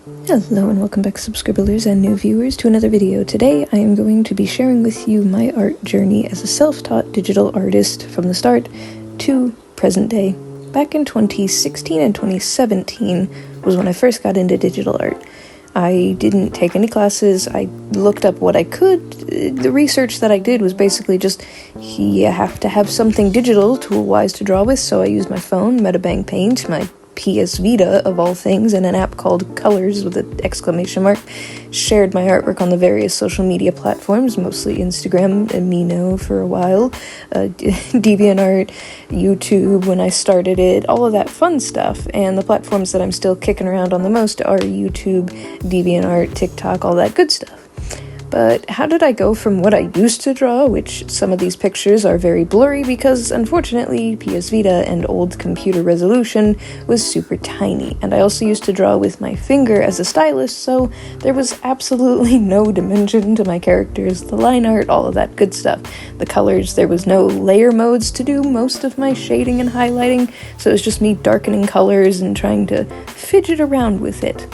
Hello and welcome back, subscribers and new viewers, to another video. Today I am going to be sharing with you my art journey as a self-taught digital artist from the start to present day. Back in 2016 and 2017 was when I first got into digital art. I didn't take any classes. I looked up what I could. The research that I did was basically just, you have to have something digital tool-wise to draw with, so I used my phone, Metabang Paint, my PS Vita of all things, and an app called Colors with an exclamation mark. Shared my artwork on the various social media platforms, mostly Instagram, Amino for a while, DeviantArt, YouTube when I started it, all of that fun stuff. And the platforms that I'm still kicking around on the most are YouTube, DeviantArt, TikTok, all that good stuff. But how did I go from what I used to draw, which some of these pictures are very blurry because, unfortunately, PS Vita and old computer resolution was super tiny. And I also used to draw with my finger as a stylus, so there was absolutely no dimension to my characters, the line art, all of that good stuff. The colors, there was no layer modes to do most of my shading and highlighting, so it was just me darkening colors and trying to fidget around with it.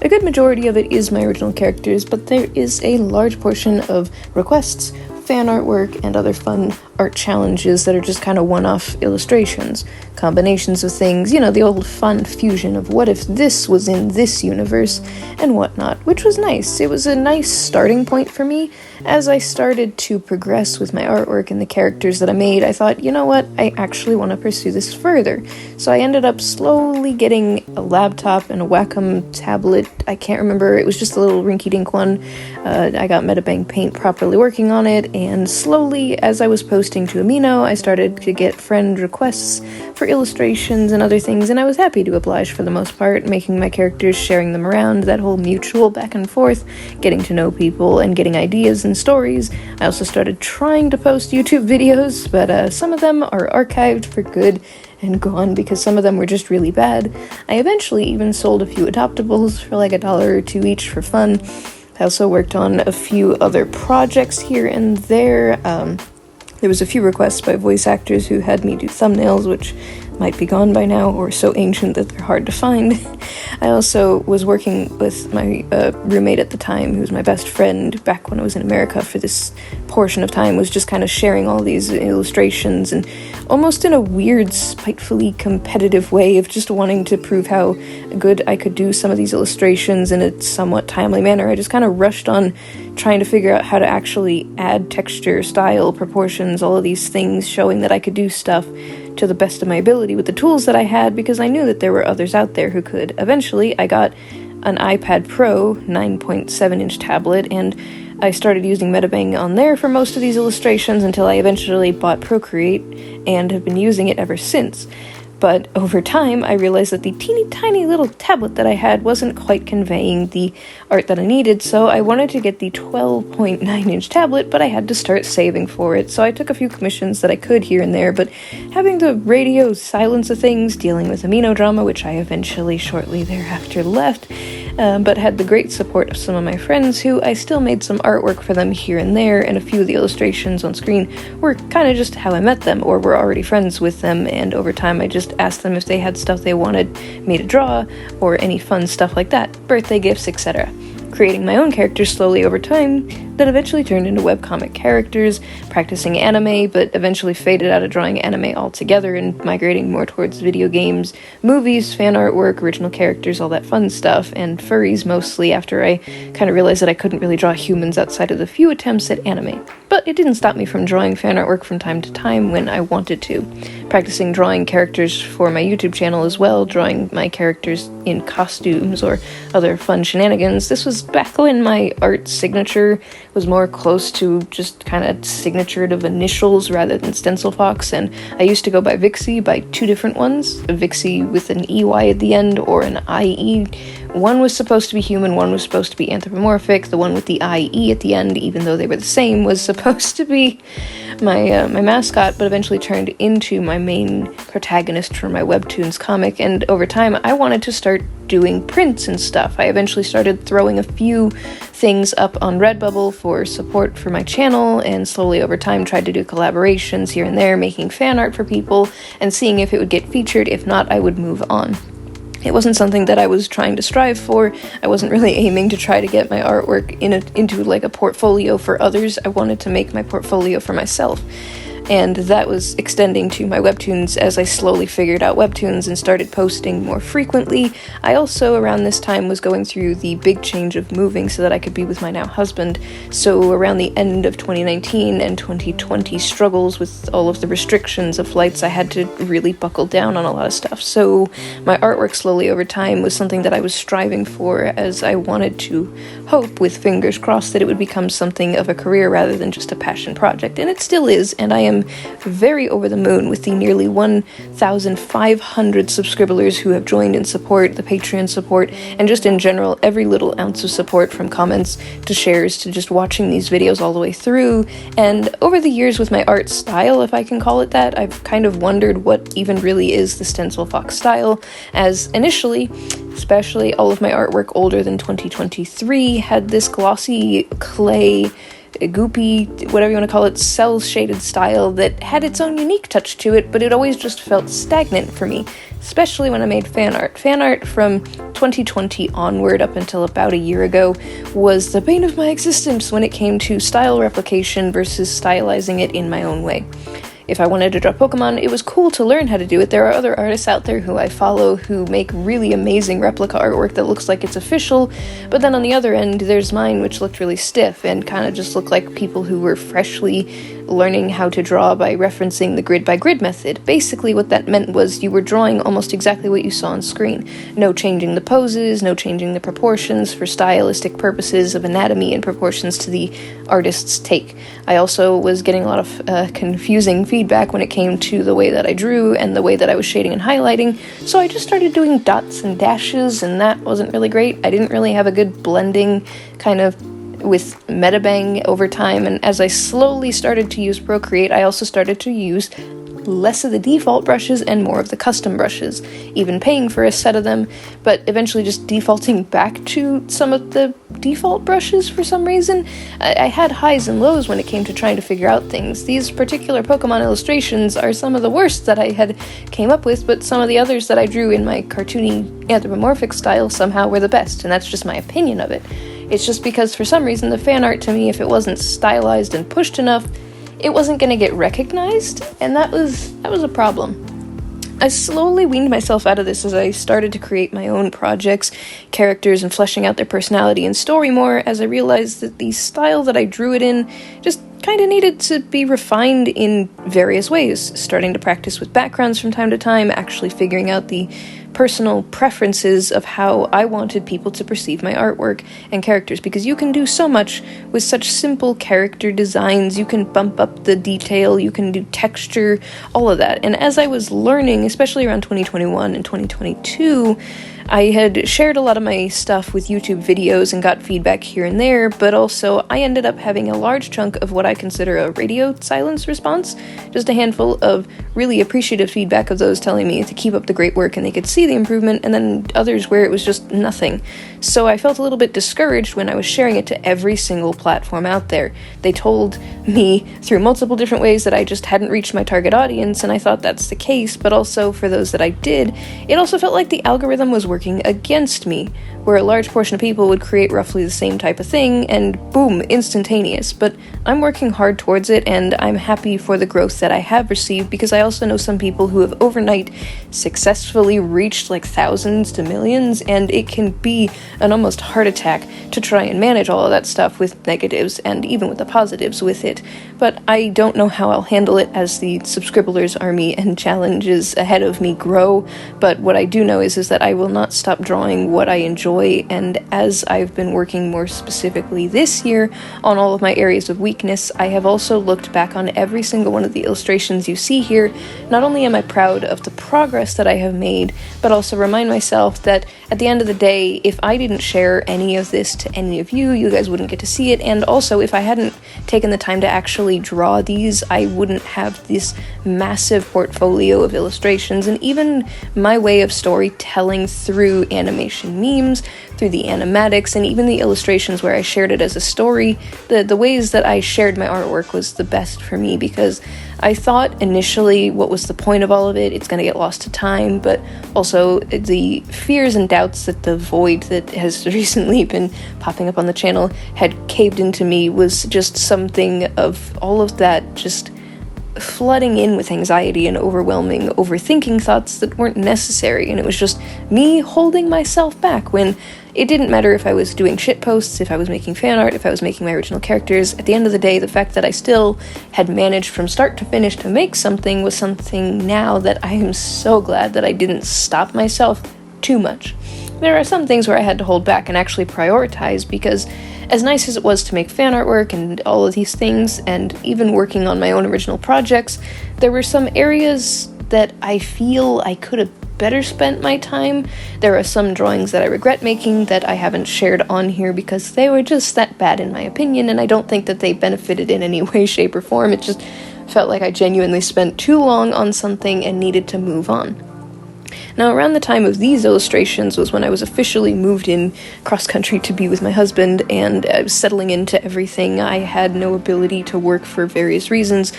A good majority of it is my original characters, but there is a large portion of requests, fan artwork, and other fun art challenges that are just kind of one-off illustrations, combinations of things, you know, the old fun fusion of what if this was in this universe and whatnot, which was nice. It was a nice starting point for me. As I started to progress with my artwork and the characters that I made, I thought, you know what, I actually want to pursue this further. So I ended up slowly getting a laptop and a Wacom tablet. I can't remember, it was just a little rinky-dink one. I got Metabang Paint properly working on it, and slowly, as I was posting to Amino, I started to get friend requests for illustrations and other things, and I was happy to oblige for the most part, making my characters, sharing them around, that whole mutual back and forth, getting to know people and getting ideas and stories. I also started trying to post YouTube videos, but some of them are archived for good and gone because some of them were just really bad. I eventually even sold a few adoptables for like $1 or $2 each for fun. I also worked on a few other projects here and there. There was a few requests by voice actors who had me do thumbnails, which might be gone by now or so ancient that they're hard to find. I also was working with my roommate at the time, who was my best friend back when I was in America for this portion of time, was just kind of sharing all these illustrations and almost in a weird, spitefully competitive way of just wanting to prove how good I could do some of these illustrations in a somewhat timely manner. I just kind of rushed on trying to figure out how to actually add texture, style, proportions, all of these things, showing that I could do stuff to the best of my ability with the tools that I had, because I knew that there were others out there who could. Eventually, I got an iPad Pro 9.7-inch tablet, and I started using Metabang on there for most of these illustrations until I eventually bought Procreate and have been using it ever since. But over time, I realized that the teeny tiny little tablet that I had wasn't quite conveying the art that I needed, so I wanted to get the 12.9-inch tablet, but I had to start saving for it. So I took a few commissions that I could here and there, but having the radio silence of things, dealing with Amino drama, which I eventually shortly thereafter left, but had the great support of some of my friends who I still made some artwork for them here and there, and a few of the illustrations on screen were kind of just how I met them, or were already friends with them, and over time I just asked them if they had stuff they wanted me to draw, or any fun stuff like that, birthday gifts, etc. Creating my own characters slowly over time that eventually turned into webcomic characters, practicing anime, but eventually faded out of drawing anime altogether and migrating more towards video games, movies, fan artwork, original characters, all that fun stuff, and furries mostly after I kind of realized that I couldn't really draw humans outside of the few attempts at anime. But it didn't stop me from drawing fan artwork from time to time when I wanted to. Practicing drawing characters for my YouTube channel as well, drawing my characters in costumes or other fun shenanigans. This was back when my art signature was more close to just kind of signatured of initials rather than stencil fox, and I used to go by Vixie, by two different ones, a Vixie with an EY at the end or an IE. One was supposed to be human, one was supposed to be anthropomorphic. The one with the IE at the end, even though they were the same, was supposed to be my mascot, but eventually turned into my main protagonist for my webtoons comic. And over time, I wanted to start doing prints and stuff. I eventually started throwing a few things up on Redbubble for support for my channel, and slowly over time tried to do collaborations here and there, making fan art for people and seeing if it would get featured. If not, I would move on. It wasn't something that I was trying to strive for. I wasn't really aiming to try to get my artwork into like a portfolio for others. I wanted to make my portfolio for myself. And that was extending to my webtoons as I slowly figured out webtoons and started posting more frequently. I also, around this time, was going through the big change of moving so that I could be with my now husband. So around the end of 2019 and 2020 struggles with all of the restrictions of flights, I had to really buckle down on a lot of stuff. So my artwork slowly over time was something that I was striving for, as I wanted to hope, with fingers crossed, that it would become something of a career rather than just a passion project. And it still is, and I am very over the moon with the nearly 1,500 subscribers who have joined in support, the Patreon support, and just in general, every little ounce of support, from comments to shares to just watching these videos all the way through. And over the years with my art style, if I can call it that, I've kind of wondered what even really is the Stencil Fox style, as initially, especially all of my artwork older than 2023 had this glossy clay, goopy, whatever you want to call it, cell-shaded style that had its own unique touch to it, but it always just felt stagnant for me, especially when I made fan art. Fan art from 2020 onward up until about a year ago was the bane of my existence when it came to style replication versus stylizing it in my own way. If I wanted to draw Pokemon, it was cool to learn how to do it. There are other artists out there who I follow who make really amazing replica artwork that looks like it's official, but then on the other end, there's mine, which looked really stiff and kind of just looked like people who were freshly learning how to draw by referencing the grid-by-grid method. Basically, what that meant was you were drawing almost exactly what you saw on screen. No changing the poses, no changing the proportions for stylistic purposes of anatomy and proportions to the artist's take. I also was getting a lot of confusing feedback when it came to the way that I drew and the way that I was shading and highlighting, so I just started doing dots and dashes, and that wasn't really great. I didn't really have a good blending kind of with Metabang over time, and as I slowly started to use Procreate, I also started to use less of the default brushes and more of the custom brushes, even paying for a set of them, but eventually just defaulting back to some of the default brushes for some reason. I had highs and lows when it came to trying to figure out things. These particular Pokemon illustrations are some of the worst that I had came up with, but some of the others that I drew in my cartoony anthropomorphic style somehow were the best, and that's just my opinion of it. It's just because for some reason the fan art to me, if it wasn't stylized and pushed enough, it wasn't going to get recognized, and that was a problem. I slowly weaned myself out of this as I started to create my own projects, characters, and fleshing out their personality and story more, as I realized that the style that I drew it in just kind of needed to be refined in various ways, starting to practice with backgrounds from time to time, actually figuring out the personal preferences of how I wanted people to perceive my artwork and characters, because you can do so much with such simple character designs. You can bump up the detail, you can do texture, all of that. And as I was learning, especially around 2021 and 2022, I had shared a lot of my stuff with YouTube videos and got feedback here and there, but also I ended up having a large chunk of what I consider a radio silence response, just a handful of really appreciative feedback of those telling me to keep up the great work and they could see the improvement, and then others where it was just nothing. So I felt a little bit discouraged when I was sharing it to every single platform out there. They told me through multiple different ways that I just hadn't reached my target audience, and I thought that's the case, but also for those that I did, it also felt like the algorithm was working against me, where a large portion of people would create roughly the same type of thing, and boom, instantaneous. But I'm working hard towards it, and I'm happy for the growth that I have received, because I also know some people who have overnight successfully reached like thousands to millions, and it can be an almost heart attack to try and manage all of that stuff with negatives and even with the positives with it. But I don't know how I'll handle it as the subscribers army and challenges ahead of me grow, but what I do know is that I will not stop drawing what I enjoy, and as I've been working more specifically this year on all of my areas of weakness, I have also looked back on every single one of the illustrations you see here. Not only am I proud of the progress that I have made, but also remind myself that at the end of the day, if I didn't share any of this to any of you, you guys wouldn't get to see it, and also if I hadn't taken the time to actually draw these, I wouldn't have this massive portfolio of illustrations, and even my way of storytelling through animation memes, through the animatics, and even the illustrations where I shared it as a story. The ways that I shared my artwork was the best for me, because I thought initially, what was the point of all of it? It's going to get lost to time, but also the fears and doubts that the void that has recently been popping up on the channel had caved into me was just something of all of that just flooding in with anxiety and overwhelming, overthinking thoughts that weren't necessary, and it was just me holding myself back when it didn't matter if I was doing shit posts, if I was making fan art, if I was making my original characters. At the end of the day, the fact that I still had managed from start to finish to make something was something now that I am so glad that I didn't stop myself too much. There are some things where I had to hold back and actually prioritize, because as nice as it was to make fan artwork and all of these things, and even working on my own original projects, there were some areas that I feel I could have better spent my time. There are some drawings that I regret making that I haven't shared on here because they were just that bad in my opinion, and I don't think that they benefited in any way, shape, or form. It just felt like I genuinely spent too long on something and needed to move on. Now, around the time of these illustrations was when I was officially moved in cross-country to be with my husband, and I was settling into everything. I had no ability to work for various reasons,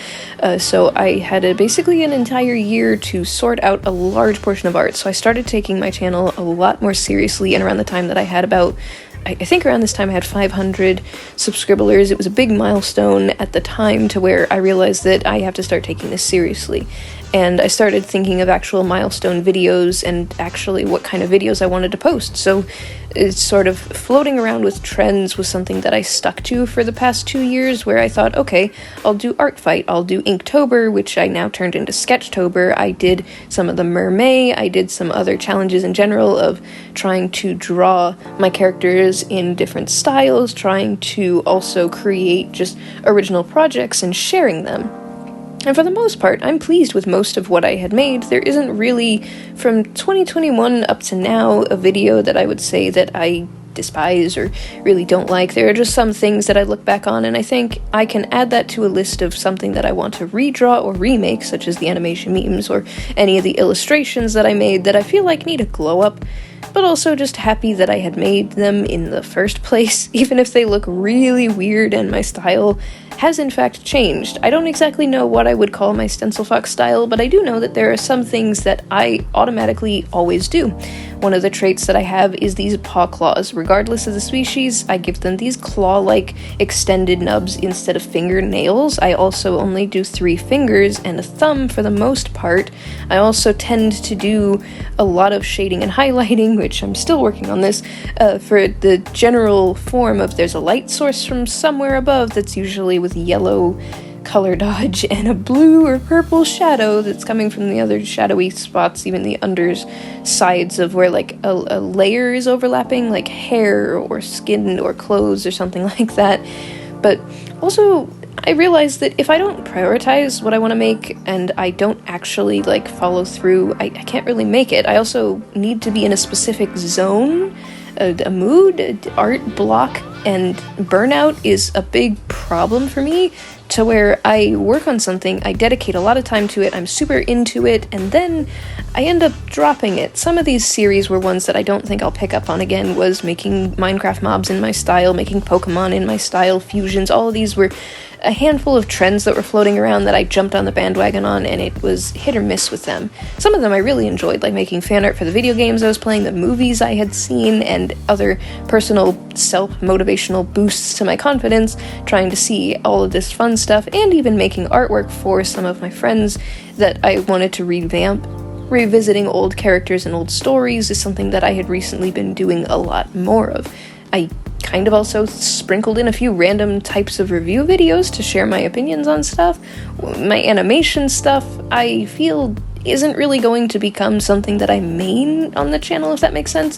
so I had basically an entire year to sort out a large portion of art. So I started taking my channel a lot more seriously, and around the time that I had about I think around this time I had 500 subscribers. It was a big milestone at the time to where I realized that I have to start taking this seriously. And I started thinking of actual milestone videos and actually what kind of videos I wanted to post. So it's sort of floating around with trends was something that I stuck to for the past 2 years, where I thought, okay, I'll do Art Fight, I'll do Inktober, which I now turned into Sketchtober. I did some of the Mermaid, I did some other challenges in general of trying to draw my characters in different styles, trying to also create just original projects and sharing them. And for the most part, I'm pleased with most of what I had made. There isn't really, from 2021 up to now, a video that I would say that I despise or really don't like. There are just some things that I look back on, and I think I can add that to a list of something that I want to redraw or remake, such as the animation memes or any of the illustrations that I made that I feel like need a glow up, but also just happy that I had made them in the first place, even if they look really weird and my style has in fact changed. I don't exactly know what I would call my stencil fox style, but I do know that there are some things that I automatically always do. One of the traits that I have is these paw claws. Regardless of the species, I give them these claw-like extended nubs instead of fingernails. I also only do 3 fingers and a thumb for the most part. I also tend to do a lot of shading and highlighting, which I'm still working on this, for the general form of there's a light source from somewhere above that's usually with yellow color dodge and a blue or purple shadow that's coming from the other shadowy spots, even the undersides of where like a layer is overlapping, like hair or skin or clothes or something like that. But also I realized that if I don't prioritize what I want to make and I don't actually like follow through, I can't really make it. I also need to be in a specific zone, a mood, art block, and burnout is a big problem for me, to where I work on something, I dedicate a lot of time to it, I'm super into it, and then I end up dropping it. Some of these series were ones that I don't think I'll pick up on again, was making Minecraft mobs in my style, making Pokemon in my style, fusions, all of these were a handful of trends that were floating around that I jumped on the bandwagon on, and it was hit or miss with them. Some of them I really enjoyed, like making fan art for the video games I was playing, the movies I had seen, and other personal self-motivational boosts to my confidence, trying to see all of this fun stuff, and even making artwork for some of my friends that I wanted to revamp. Revisiting old characters and old stories is something that I had recently been doing a lot more of. I kind of also sprinkled in a few random types of review videos to share my opinions on stuff. My animation stuff, I feel, isn't really going to become something that I main on the channel, if that makes sense.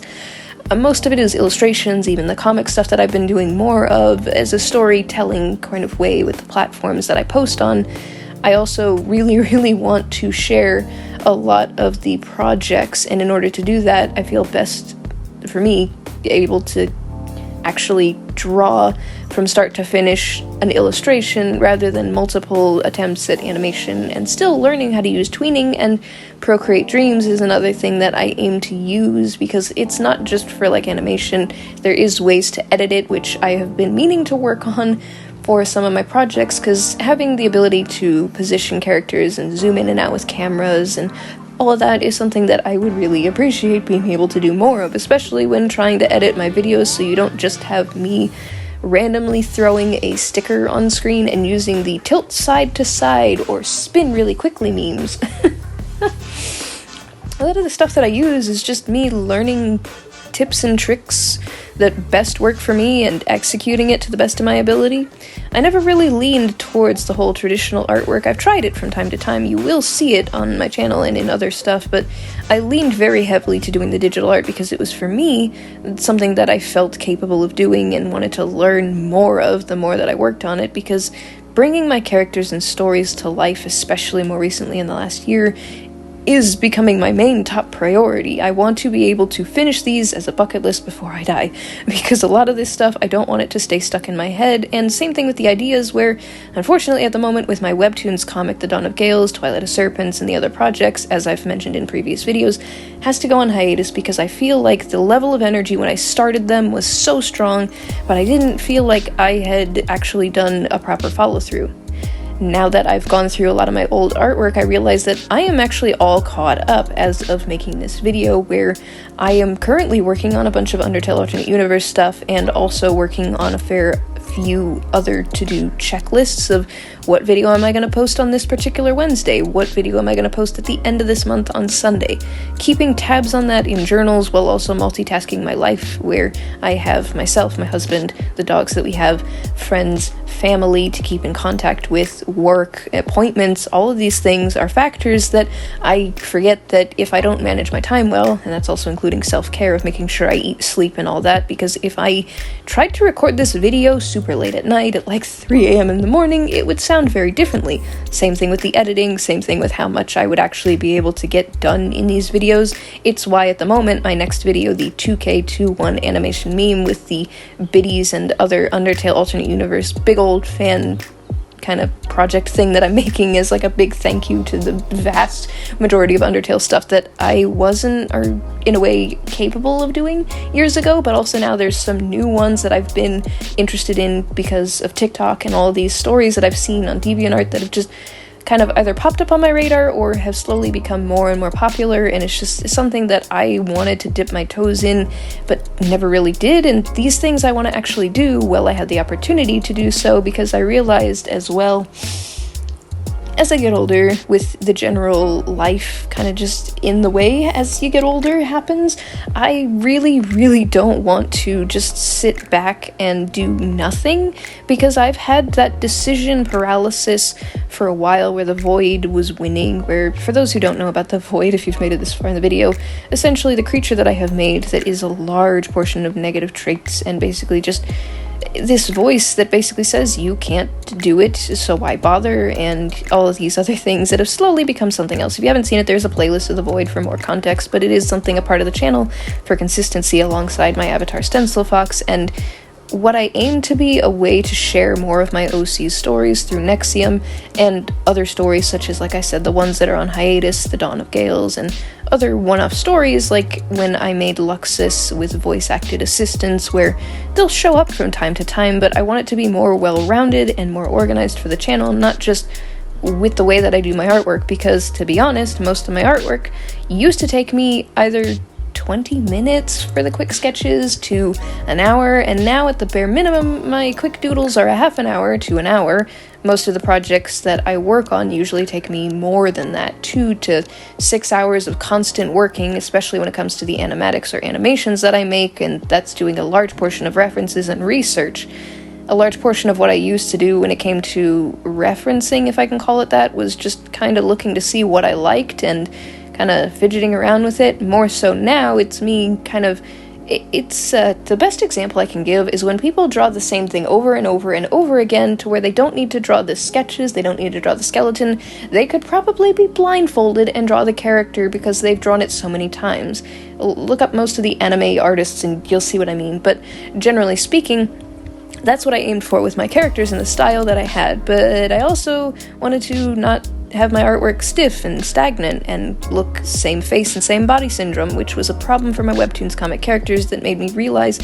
Most of it is illustrations, even the comic stuff that I've been doing more of as a storytelling kind of way with the platforms that I post on. I also really want to share a lot of the projects, and in order to do that, I feel best for me able to actually draw from start to finish an illustration rather than multiple attempts at animation, and still learning how to use tweening and Procreate Dreams is another thing that I aim to use, because it's not just for like animation. There is ways to edit it, which I have been meaning to work on, for some of my projects, because having the ability to position characters and zoom in and out with cameras and all of that is something that I would really appreciate being able to do more of, especially when trying to edit my videos so you don't just have me randomly throwing a sticker on screen and using the tilt side to side or spin really quickly memes. A lot of the stuff that I use is just me learning tips and tricks that best work for me and executing it to the best of my ability. I never really leaned towards the whole traditional artwork. I've tried it from time to time. You will see it on my channel and in other stuff, but I leaned very heavily to doing the digital art because it was, for me, something that I felt capable of doing and wanted to learn more of the more that I worked on it, because bringing my characters and stories to life, especially more recently in the last year, is becoming my main top priority. I want to be able to finish these as a bucket list before I die, because a lot of this stuff, I don't want it to stay stuck in my head, and same thing with the ideas where, unfortunately at the moment with my webtoons comic, The Dawn of Gales, Twilight of Serpents, and the other projects, as I've mentioned in previous videos, has to go on hiatus because I feel like the level of energy when I started them was so strong, but I didn't feel like I had actually done a proper follow-through. Now that I've gone through a lot of my old artwork, I realize that I am actually all caught up as of making this video, where I am currently working on a bunch of Undertale Alternate Universe stuff and also working on a fair few other to-do checklists of what video am I going to post on this particular Wednesday, what video am I going to post at the end of this month on Sunday, keeping tabs on that in journals while also multitasking my life, where I have myself, my husband, the dogs that we have, friends, family to keep in contact with, work, appointments. All of these things are factors that I forget that if I don't manage my time well, and that's also including self-care of making sure I eat, sleep, and all that, because if I tried to record this video super late at night at like 3 a.m. in the morning, it would sound very differently. Same thing with the editing, same thing with how much I would actually be able to get done in these videos. It's why at the moment my next video, the 2K21 animation meme with the biddies and other Undertale Alternate Universe big old fan kind of project thing that I'm making, is like a big thank you to the vast majority of Undertale stuff that I wasn't, or in a way, capable of doing years ago, but also now there's some new ones that I've been interested in because of TikTok and all these stories that I've seen on DeviantArt that have just kind of either popped up on my radar or have slowly become more and more popular, and it's something that I wanted to dip my toes in but never really did, and these things I want to actually do while I had the opportunity to do so, because I realized as well, as I get older, with the general life kind of just in the way as you get older happens, I really don't want to just sit back and do nothing, because I've had that decision paralysis for a while where the void was winning, where, for those who don't know about the void, if you've made it this far in the video, essentially the creature that I have made that is a large portion of negative traits and basically just this voice that basically says you can't do it, so why bother, and all of these other things that have slowly become something else. If you haven't seen it, there's a playlist of the Void for more context, but it is something a part of the channel for consistency alongside my avatar Stencil Fox, and what I aim to be a way to share more of my OC stories through Nexium and other stories such as, like I said, the ones that are on hiatus, The Dawn of Gales, and other one-off stories like when I made Luxus with voice-acted assistants, where they'll show up from time to time, but I want it to be more well-rounded and more organized for the channel, not just with the way that I do my artwork, because, to be honest, most of my artwork used to take me either 20 minutes for the quick sketches to an hour, and now at the bare minimum my quick doodles are a half an hour to an hour. Most of the projects that I work on usually take me more than that, 2 to 6 hours of constant working, especially when it comes to the animatics or animations that I make, and that's doing a large portion of references and research. A large portion of what I used to do when it came to referencing, if I can call it that, was just kind of looking to see what I liked and kind of fidgeting around with it. More so now, it's me kind of, the best example I can give is when people draw the same thing over and over and over again, to where they don't need to draw the sketches, they don't need to draw the skeleton, they could probably be blindfolded and draw the character because they've drawn it so many times. Look up most of the anime artists and you'll see what I mean, but generally speaking, that's what I aimed for with my characters and the style that I had, but I also wanted to not have my artwork stiff and stagnant and look same face and same body syndrome, which was a problem for my webtoons comic characters that made me realize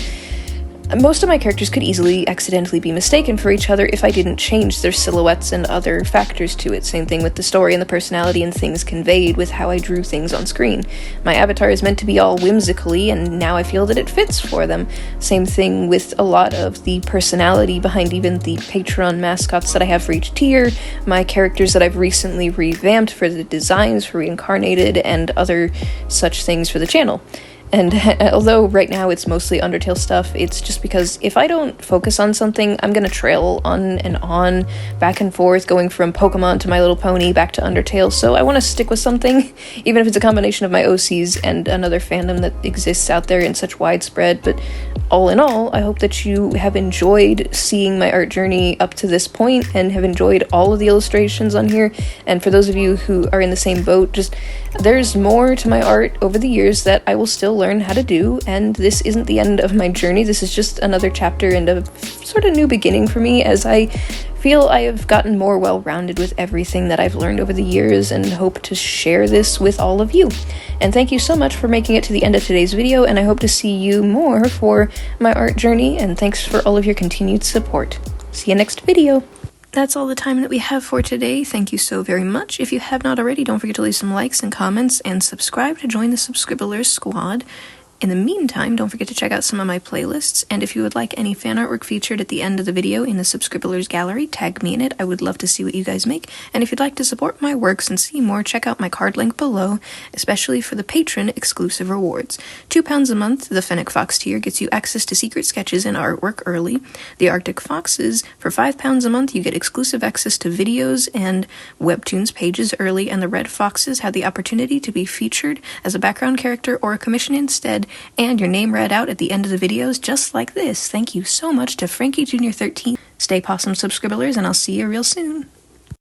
Most of my characters could easily accidentally be mistaken for each other if I didn't change their silhouettes and other factors to it. Same thing with the story and the personality and things conveyed with how I drew things on screen. My avatar is meant to be all whimsically, and now I feel that it fits for them. Same thing with a lot of the personality behind even the Patreon mascots that I have for each tier, my characters that I've recently revamped for the designs for Reincarnated, and other such things for the channel. And although right now it's mostly Undertale stuff, it's just because if I don't focus on something, I'm gonna trail on and on, back and forth, going from Pokemon to My Little Pony, back to Undertale, so I want to stick with something, even if it's a combination of my OCs and another fandom that exists out there in such widespread. But all in all, I hope that you have enjoyed seeing my art journey up to this point, and have enjoyed all of the illustrations on here. And for those of you who are in the same boat, just there's more to my art over the years that I will still learn how to do, and this isn't the end of my journey. This is just another chapter and a sort of new beginning for me, as I feel I have gotten more well-rounded with everything that I've learned over the years, and hope to share this with all of you. And thank you so much for making it to the end of today's video, and I hope to see you more for my art journey, and thanks for all of your continued support. See you next video! That's all the time that we have for today. Thank you so very much. If you have not already, don't forget to leave some likes and comments, and subscribe to join the Subscribblers squad. In the meantime, don't forget to check out some of my playlists, and if you would like any fan artwork featured at the end of the video in the Subscribblers gallery, tag me in it. I would love to see what you guys make. And if you'd like to support my works and see more, check out my card link below, especially for the patron exclusive rewards. £2 a month, the Fennec Fox tier gets you access to secret sketches and artwork early. The Arctic Foxes, for £5 a month, you get exclusive access to videos and webtoons pages early, and the Red Foxes have the opportunity to be featured as a background character or a commission instead, and your name read out at the end of the videos just like this. Thank you so much to Frankie Jr. 13. Stay possum, Subscribblers, and I'll see you real soon.